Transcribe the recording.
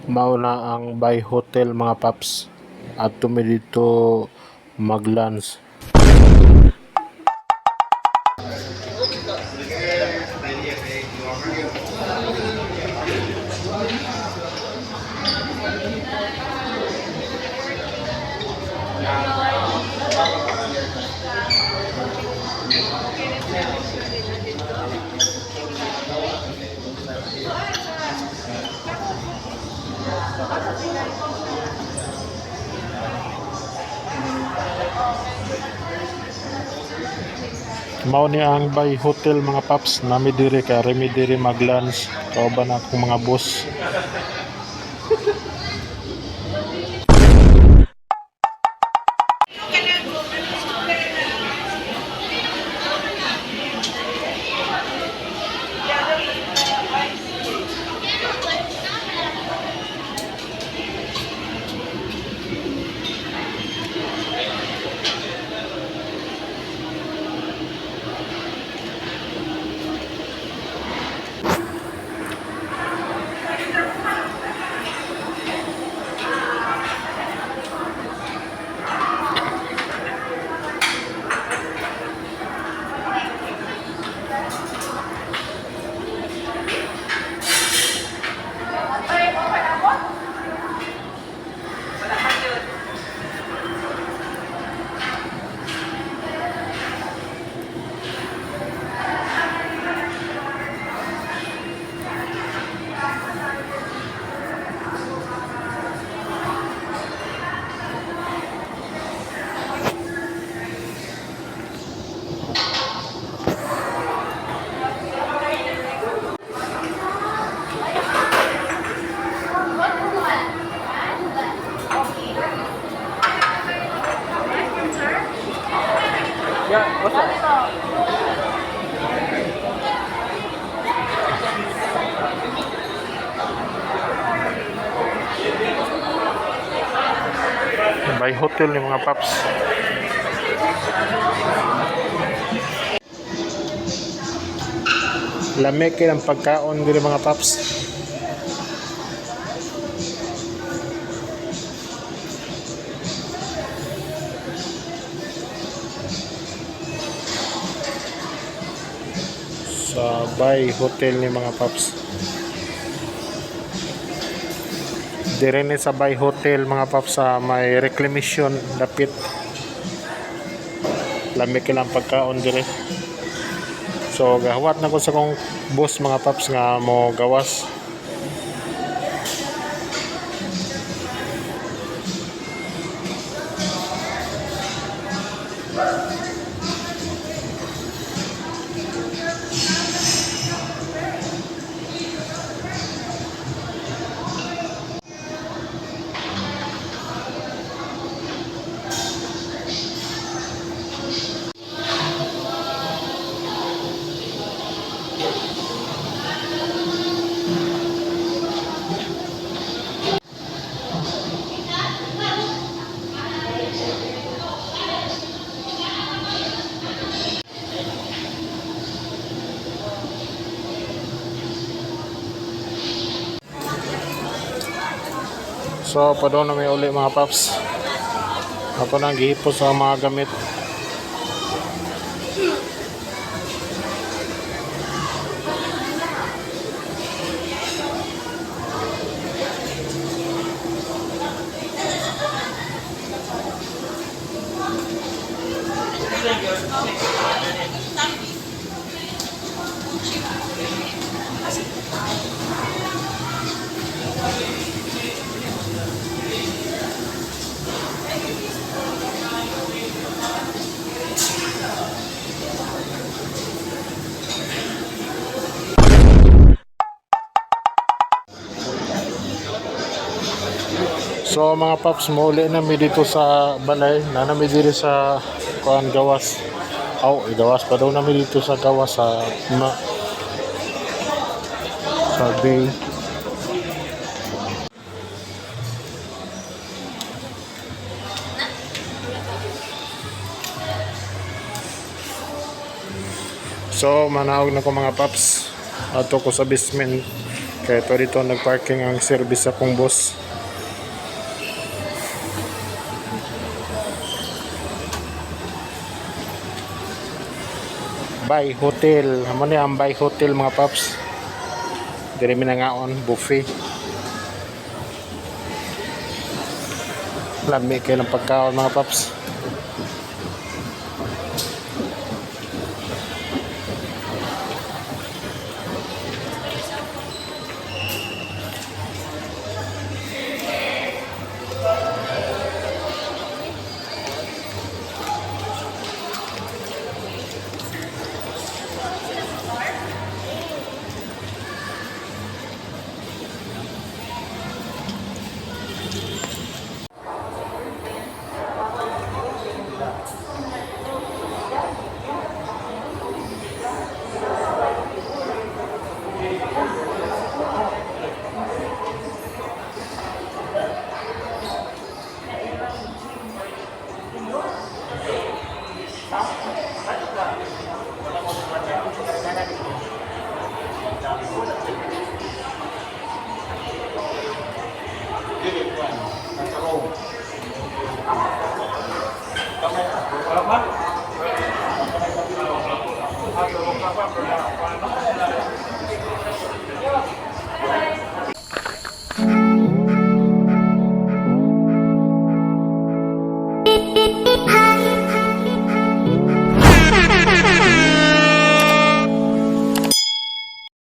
Mauna ang Bay Hotel mga paps at tumi dito mag-lunch. Mao ni ang Bay Hotel mga paps, nami diri ka remi diri mag-lunch kauban akong mga boss. Bay Hotel ni mga paps. Lamig kay ang pagkaon diri mga paps. Sa Bay Hotel ni mga paps. Dire ni sa Bay Hotel mga paps sa may reclamation dapit. Lamig kay ang pagkaon dire. So gahawat na ko sa kong boss mga paps nga mo gawas. So padong na may uli mga paps. Ako nang gihipo sa mga gamit. So mga paps, muli na mi dito sa balay, nanami diri sa kuan gawas. Gawas pa daw nami dito sa gawas sa sabi. So manawag na ko mga paps. Ato ko sa basement Kaya ito dito nagparking ang service sa kong boss. Bay Hotel. Amo ni ang Bay Hotel mga paps. Diri mi nangaon buffet. Lami kayo ng pagkaon mga paps.